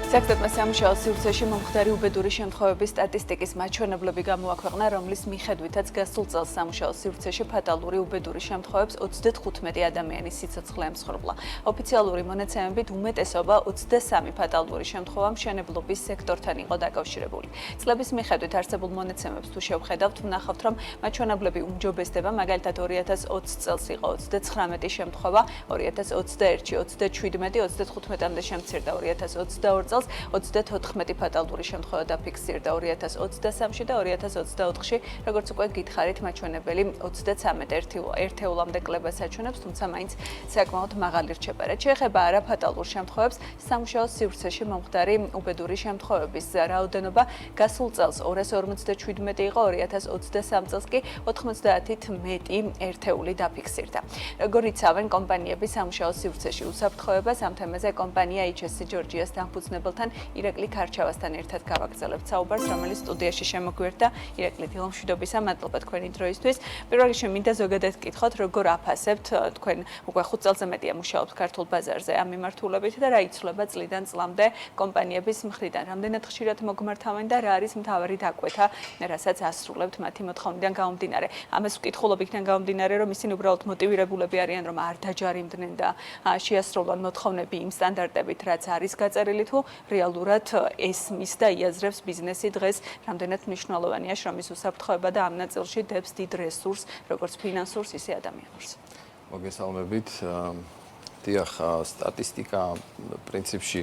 Სექტორმა სამუშაო სივრცეში მომხდარი უბედური შემთხვევების სტატისტიკის მაჩვენებლები გამოაქვეყნა, რომლის მიხედვითაც გასულ წელს სამუშაო სივრცეში ფატალური უბედური შემთხვევებს 35 ადამიანის სიცოცხლე ემსხვერპლა. ოფიციალური მონაცემებით უმეტესობა 23 ფატალური შემთხვევა მშენებლობის სექტორთან იყო დაკავშირებული. წლების მიხედვით არსებულ მონაცემებს თუ შევხედავთ, ვნახავთ, რომ მაჩვენებლები უმჯობესდება, მაგალითად 2020 წელს იყო 39 შემთხვევა, 2021-ში 37, 35-მდე შემცირდა 2022 წელს 34 ფატალური შემთხვევა დაფიქსირდა 2023-ში და 2024-ში, როგორც უკვე გითხარით, მაჩვენებელი 33 ერთეულამდე კლებას აჩვენებს, თუმცა მაინც საკმაოდ მაღალი რჩება. რაც შეეხება არაფატალურ შემთხვევებს, სამუშაო სივრცეში მომხდარი უბედური შემთხვევების რაოდენობა გასულ წელს 257 იყო, 2023 წელს კი 90-ით მეტი ერთეული დაფიქსირდა. როგორ იცავენ კომპანიები სამუშაო სივრცეში უსაფრთხოებას, ამ თემაზე კომპანია HSC Georgia's დამფუძნებელთან ირაკლი ქარჩავასთან ერთად გავაგრძელებთ საუბარს, რომელიც სტუდიაში შემოგვერდა. ირაკლი, დილომშვიდობისა, მადლობა თქვენი დროისთვის. პირველ რიგში მინდა ზოგადად გკითხოთ, როგორ აფასებთ თქვენ უკვე 5 წელზე მეტია მუშაობთ ქართულ ბაზარზე ამ მიმართულებით და რა იცვლება წლიდან წლამდე კომპანიების მხრიდან, რამდენად ხშირად მოგმართავენ და რა არის მთავარი დაკვეთა, რასაც ასრულებთ მათი მოთხოვნიდან გამომდინარე. ამას ვკითხულობ იქიდან გამომდინარე, რომ ისინი უბრალოდ მოტივირებულები არიან, რომ არ დაჯარიმდნენ და შეასრულონ მოთხოვნები იმ სტანდარტებით, რაც არის გაწერილი, თუ რეალურად ეს მის და იაზრებს ბიზნესი დღეს რამდენად მნიშვნელოვანია შრომის უსაფრთხოება და ამ ნაწილში დებს დიდ რესურსს, როგორც ფინანსურს, ისე ადამიანურს. მოგესალმებით. დიახ, სტატისტიკა პრინციპში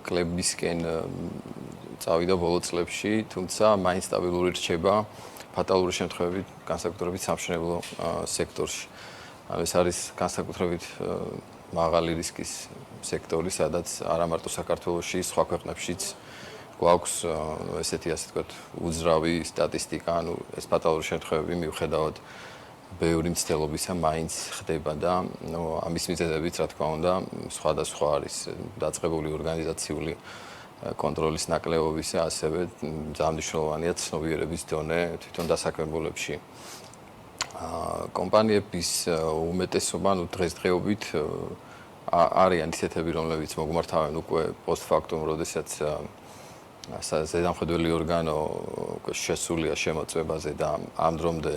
კლებისკენ წავიდა ბოლო წლებში, თუმცა მაინც სტაბილური რჩება ფატალური შემთხვევებით, განსაკუთრებით სამშენებლო სექტორში. ეს არის განსაკუთრებით მაღალი რისკის სექტორი, სადაც არა მარტო საქართველოში, სხვა ქვეყნებშიც გვაქვს ესეთი ასე ვთქვათ უძრავი სტატისტიკა, ანუ ეს ფატალური შემთხვევები მიუხედავად ბევრი მცდელობისა მაინც ხდება და ამის მიზეზებიც რა თქმა უნდა სხვადასხვა არის დაწყებული ორგანიზაციული კონტროლის ნაკლებობისა, ასევე ძალიან მნიშვნელოვანია ცნობიერების დონე თვითონ დასაქმებულებში. კომპანიების უმეტესობა დღესდღეობით არიან ისეთები, რომლებიც მოგმართავენ უკვე პოსტფაქტუმ, როდესაც ზედამხედველი ორგანო შესულია შემოწმებაზე და ამ დრომდე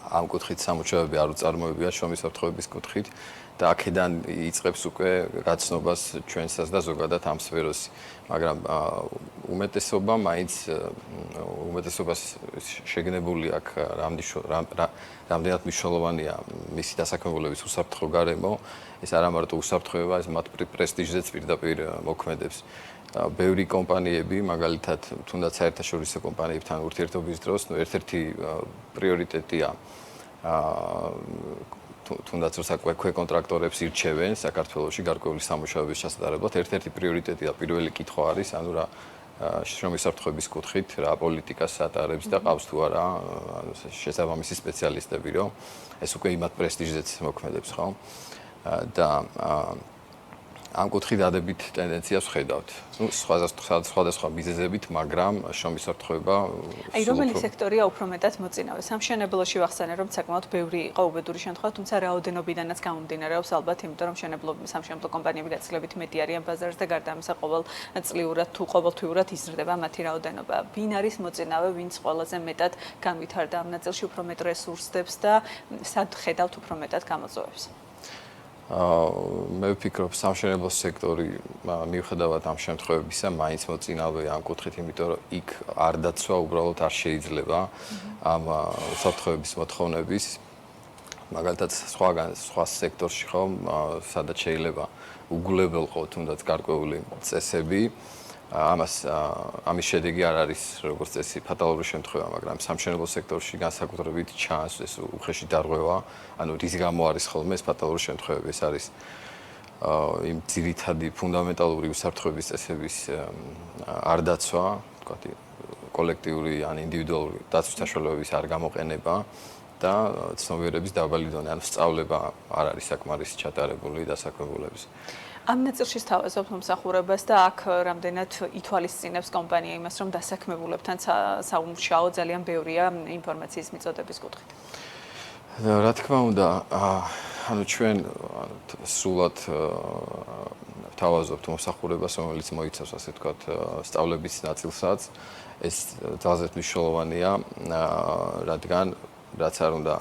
ამ კუთხით სამუშაოები არ უწარმოებია შრომის საფრთხეების კუთხით და აქედან იწყებს უკვე გაცნობას ჩვენსაც და ზოგადად ამ სფეროში. მაგრამ უმეტესობას შეგნებული აქ რამდენად მნიშვნელოვანია მისი დასაქმებულების უსაფრთხო გარემო, ეს არა მარტო უსაფრთხოება, ეს მათ პრესტიჟზეც პირდაპირ მოქმედებს. ბევრი კომპანიები, მაგალითად, თუნდაც საერთაშორისო კომპანიებთან ურთიერთობის დროს, ერთ-ერთი პრიორიტეტია თუნდაც როცა ქვეკონტრაქტორებს ირჩევენ საქართველოში გარკვეული სამუშაოების ჩასატარებლად, ერთ-ერთი პრიორიტეტია პირველი კითხვა არის, ანუ რა შრომის საფრთხეების კუთხით რა პოლიტიკას ატარებს და ყავს თუ არა შესაბამისი სპეციალისტები, რომ ეს უკვე იმათ პრესტიჟზეც მოქმედებს, ხო? და ამ კუთხით ადებით ტენდენციას ვხედავთ. სხვადასხვა მიზეზებით, მაგრამ შრომის საფრთხეობა რომელი სექტორია უფრო მეტად მოწინავე? სამშენებლოში ვახსენე, რომ საკმაოდ ბევრი იყო უბედური შემთხვევა, თუმცა რაოდენობიდანაც გამომდინარეობს ალბათ, იმიტომ რომ სამშენებლო კომპანიები გაცილებით მეტი არიან ბაზარზე და გარდა ამისა ყოველთვიურად იზრდება მათი რაოდენობა. ვინ არის მოწინავე, ვინც ყველაზე მეტად განვითარდა ამ ნაწილში, უფრო მეტ რესურსს დებს და სად ხედავთ უფრო მეტად გამოწვევებს? მე ვფიქრობ, სამშენებლო სექტორი მიუხედავად ამ შემთხვევებისა, მაინც მოწინავეა ამ კუთხით, იმიტომ რომ იქ არ დაცვა უბრალოდ არ შეიძლება ამ უსაფრთხოების მოთხოვნების. მაგალითად, სხვა სექტორში ხო, სადაც შეიძლება უგულებელყო თუნდაც გარკვეული წესები, ამის შედეგი არ არის როგორც წესი ფატალური შემთხვევა, მაგრამ სამშენებლო სექტორში განსაკუთრებით ჩანს ეს უხეში დარღვევა, ანუ რის გამო არის ხოლმე ეს ფატალური შემთხვევები, ეს არის იმ ძირითადი ფუნდამენტალური უსაფრთხოების წესების არ დაცვა, თქვათ, კოლექტიური ან ინდივიდუალური დაცვის საშუალებების არ გამოყენება და ცნობიერების დაბალი დონე, ანუ სწავლება არ არის საკმარისი ჩატარებული დასაქმებულების. ამ ნაწილში სთავაზობთ მომსახურებას და აქ რამდენად ითვალისწინებს კომპანია იმას, რომ დასაქმებულებთან საუმუშაო ძალიან ბევრია ინფორმაციის მიწოდების კუთხით. რა თქმა უნდა, ანუ ჩვენ სრულად ვთავაზობთ მომსახურებას, რომელიც მოიცავს ასე ვთქვათ სწავლების ნაწილსაც. ეს ძალზედ მნიშვნელოვანია, რადგან რაც არ უნდა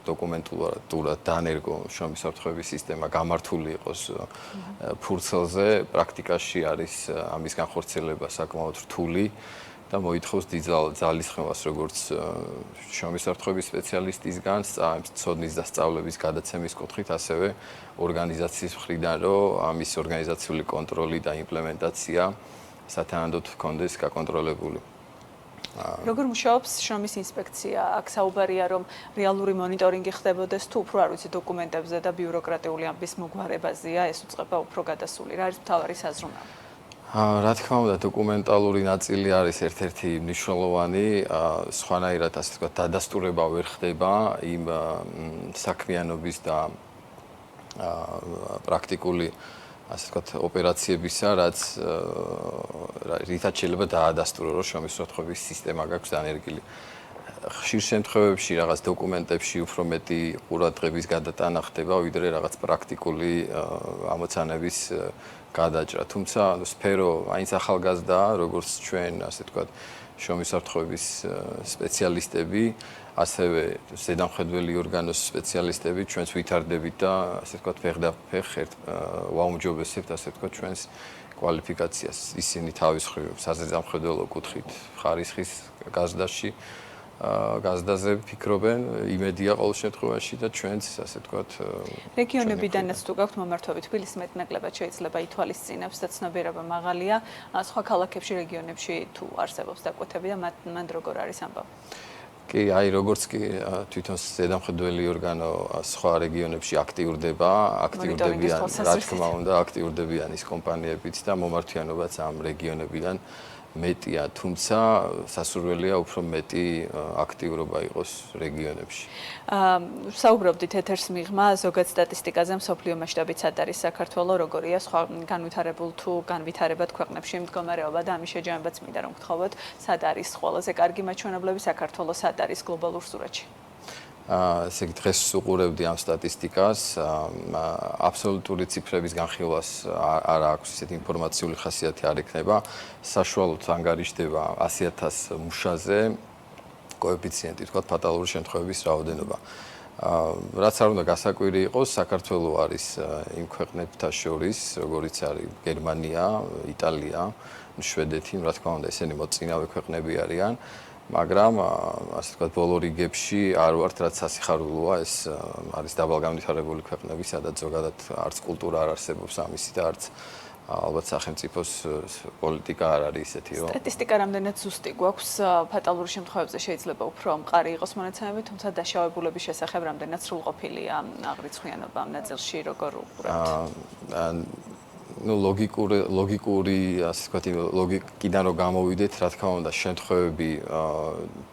დოკუმენტურად დანერგო შრომის საფრთხეების სისტემა გამართული იყოს ფურცელზე, პრაქტიკაში არის ამის განხორციელება საკმაოდ რთული და მოითხოვს დიდ ძალისხმევას როგორც შრომის საფრთხეების სპეციალისტისგან, ცოდნის და სწავლების გადაცემის კუთხით, ასევე ორგანიზაციის მხრიდან, რომ ამის ორგანიზაციული კონტროლი და იმპლემენტაცია სათანადოდ ჰქონდეს გაკონტროლებული. როგორ მუშაობს შრომის ინსპექცია? აქ საუბარია, რომ რეალური მონიტორინგი ხდებოდეს თუ უფრო არ ვიცი დოკუმენტებზე და ბიუროკრატიული ამბის მოგვარებაზეა, ეს უწყება უფრო გადასული. რა არის მთავარი საზრუნავი? რა თქმა უნდა, დოკუმენტალური ნაწილი არის ერთ-ერთი მნიშვნელოვანი, სხვანაირად ასე ვთქვათ, დადასტურება ვერ ხდება იმ საქმიანობის და პრაქტიკული ასე ვთქვათ, ოპერაციებისა, რაც რითაც შეიძლება დაადასტურო, რომ შრომის საფრთხეების სისტემა გაქვს დანერგილი. ხშირ შემთხვევებში რაღაც დოკუმენტებში უფრო მეტი ყურადღების გადატანა ხდება, ვიდრე რაღაც პრაქტიკული ამოცანების გადაჭრა. თუმცა სფერო აინც ახალგაზრდაა, როგორც ჩვენ, ასე ვთქვათ, შრომის საფრთხეების სპეციალისტები, ასევე ზედამხედველი ორგანოს სპეციალისტები, ჩვენც ვითარდებით და ასე ვთქვათ, ფეხ-და-ფეხ ვაუმჯობესებთ, ასე ვთქვათ, ჩვენს კვალიფიკაციას. ისინი თავის მხრივ საზედამხედველო კუთხით ხარისხის გაზდაზე ფიქრობენ, იმედია ყოველ შემთხვევაში და ჩვენც, ასე ვთქვათ, რეგიონებიდანაც თუ გაქვთ მომართვები, თბილისს მეტნაკლებად შეიძლება ითვალისწინებს და ცნობიერება მაღალია, სხვა ქალაქებში, რეგიონებში თუ არსებობს დაკვეთები და მან როგორ არის ამბავი? კი, აი როგორც კი თვითონ ზედამხედველი ორგანო სხვა რეგიონებში აქტიურდებიან, რა თქმა უნდა, აქტიურდებიან ის კომპანიებიც და მომართვიანობაც ამ რეგიონებიდან მეტია, თუმცა სასურველია უფრო მეტი აქტიურობა იყოს რეგიონებში. საუბრობდით ეთერს მიღმა ზოგად სტატისტიკაზე მსოფლიო მასშტაბით სად არის საქართველო, როგორია სხვა განვითარებულ თუ განვითარებად ქვეყნებში მდგომარეობა და ამის შეჯამებაც მინდა რომ გთხოვოთ, სად არის ყველაზე კარგი მაჩვენებლები საქართველოს, სად არის გლობალურ სურათში? ესე იგი დღეს უყურებდი ამ სტატისტიკას, აბსოლუტური ციფრების განხილვას არ აქვს ისეთი ინფორმაციული ხასიათი არ ექნება, საშუალოდ ანგარიშდება 100,000 მუშაზე კოეფიციენტი, თქვათ ფატალური შემთხვევების რაოდენობა. რაც არ უნდა გასაკვირი იყოს, საქართველო არის იმ ქვეყნებთან შორის, როგორიც არის გერმანია, იტალია, შვედეთი, რა თქმა უნდა, ესენი მოწინავე ქვეყნები არიან. მაგრამ ასე ვთქვათ, ბოლო რიგებში არ ვართ, რაც სასიხარულოა, ეს არის დაბალგანვითარებული ქვეყნები, სადაც ზოგადად არც კულტურა არ არსებობს ამისი და არც ალბათ სახელმწიფოს პოლიტიკა არ არის ისეთი, რომ სტატისტიკა რამდენად ზუსტი გვაქვს ფატალური შემთხვევებზე შეიძლება უფრო მყარი იყოს მონაცემები, თუმცა დაშავებულების შესახებ რამდენად სრულყოფილია აღრიცხვიანობა ამ ნაწილში, როგორ უყურებთ? ლოგიკური, ასე ვთქვათ, ლოგიკიდან რომ გამოვიდეთ, რა თქმა უნდა, შემთხვევები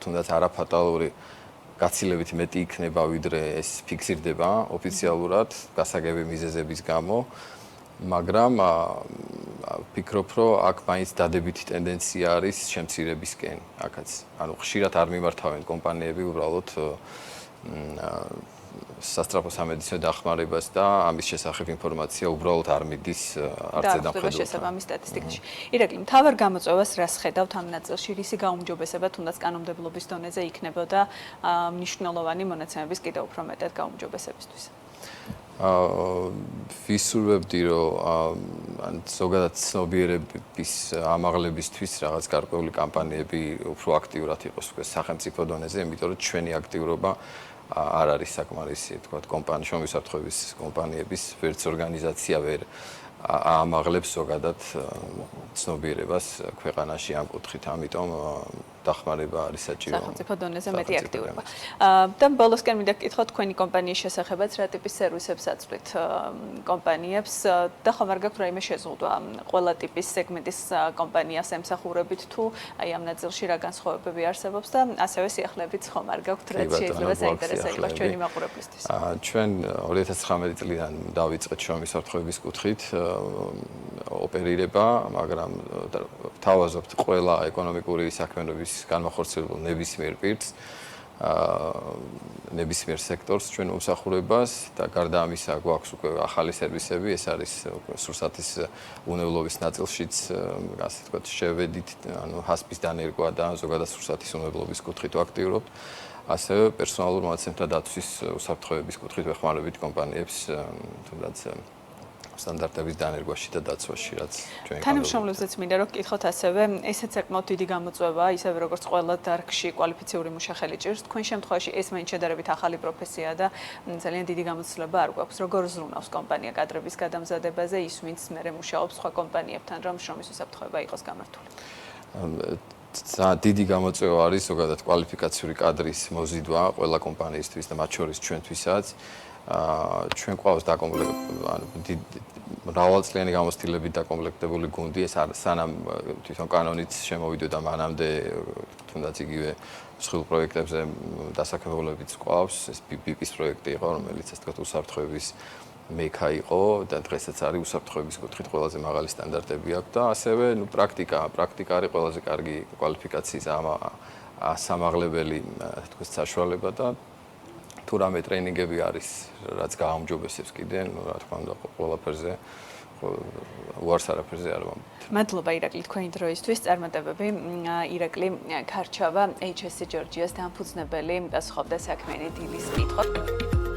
თუნდაც არაფატალური გაცილებით მეტი იქნება, ვიდრე ეს ფიქსირდება ოფიციალურად გასაგები მიზეზების გამო, მაგრამ ვფიქრობ, რომ აქ მაინც დადებითი ტენდენცია არის შემცირებისკენ, აქაც. ანუ ხშირად არ მიმართავენ კომპანიები უბრალოდ სასწრაფო სამედიცინო დახმარებას და ამის შესახებ ინფორმაცია უბრალოდ არ მიდის არც ზედამხედველთან. შესაბამის სტატისტიკაში. ირაკლი, მთავარ გამოწვევას რას ხედავთ ამ ნაწილში? რისი გაუმჯობესება თუნდაც კანონმდებლობის დონეზე იქნებოდა მნიშვნელოვანი მონაცემების კიდევ უფრო მეტად გაუმჯობესებისთვის? ვისურვებდი, რომ ზოგადად ცნობიერების ამაღლებისთვის რაღაც გარკვეული კამპანიები უფრო აქტიურად იყოს სახელმწიფო დონეზე, იმიტომ რომ ჩვენი აქტიურობა არ არის საკმარისი, თქვათ, შრომის საფრთხეების კომპანიების ვერც ორგანიზაცია ვერ ამაღლებს ზოგადად ცნობიერებას ქვეყანაში ამ კუთხით, ამიტომ დახმარება არის საჭირო. სახელმწიფო დონეზე მეტი აქტიურობა. და ბოლოსკენ მინდა გკითხოთ თქვენი კომპანიის შესახებაც, რა ტიპის სერვისებს აწვდით კომპანიებს და ხომ არ გაქვთ რაიმე შეზღუდვა ყველა ტიპის სეგმენტის კომპანიას ემსახურებით თუ აი ამ ნაწილში რა განსხვავებები არსებობს და ასევე სიახლეებიც ხომ არ გაქვთ, რაც შეიძლება საინტერესო იყოს ჩვენი მაყურებლისთვის. ჩვენ 2019 წლიდან დავიწყეთ შრომის საფრთხეების კუთხით ოპერირება, მაგრამ ვთავაზობთ ყველა ეკონომიკური საქმიანობის განმახორციელებელ ნებისმიერ პირს, ნებისმიერ სექტორს ჩვენ მომსახურებას და გარდა ამისა გვაქვს უკვე ახალი სერვისები, ეს არის სურსათის უნებლობის ნაწილშიც, ასე ვთქვათ, შევედით, ანუ ჰასპის დანერგვა და ზოგადად სურსათის უნებლობის კუთხით ვაქტიურობთ. ასევე პერსონალურ მონაცემთა დაცვის უსაფრთხოების კუთხით ვეხმარებით კომპანიებს, თუნდაც სტანდარტების დანერგვაში და დაცვაში, რაც ჩვენ თანამშრომლებზეც მინდა რომ გკითხოთ ასევე, ესეც საკმაოდ დიდი გამოწვევაა, ისევე როგორც ყველა დარგში კვალიფიციური მუშახელი ჭირს. თქვენ შემთხვევაში ეს მაინც შედარებით ახალი პროფესიაა და ძალიან დიდი გამოცდილება არ გვაქვს. როგორ ზრუნავს კომპანია კადრების გადამზადებაზე, ის ვინც მერე მუშაობს სხვა კომპანიებთან, რომ შრომის უსაფრთხოება იყოს გამართული? დიდი გამოწვევა არის ზოგადად კვალიფიკაციური კადრის მოზიდვა ყველა კომპანიისთვის და მათ შორის ჩვენთვისაც. ჩვენ ყავს მრავალწლიანი გამოცდილებით დაკომპლექტებული გუნდი, ეს სანამ თვითონ კანონიც შემოვიდოდა, მანამდე თუნდაც იგივე მსხვილ პროექტებზე დასაქმებულებიც ყავს, ეს BIP-ის პროექტი იყო, რომელიც ასე ვთქვათ უსაფრთხოების მექა იყო და დღესაც არის უსაფრთხოების კუთხით ყველაზე მაღალი სტანდარტები აქვს და ასევე პრაქტიკა არის ყველაზე კარგი კვალიფიკაციის სამაღლებელი თქოს საშუალება და თუ რამე ტრენინგები არის, რაც გააუმჯობესებს კიდე, რა თქმა უნდა, ყველაფერზე უარს არაფერზე არ ვამბობთ. მადლობა ირაკლი თქვენი დროისთვის. წარმატებები. ირაკლი ქარჩავა HSC Georgia-ს დამფუძნებელი პასუხობდა საქმიანი დილის კითხვებს.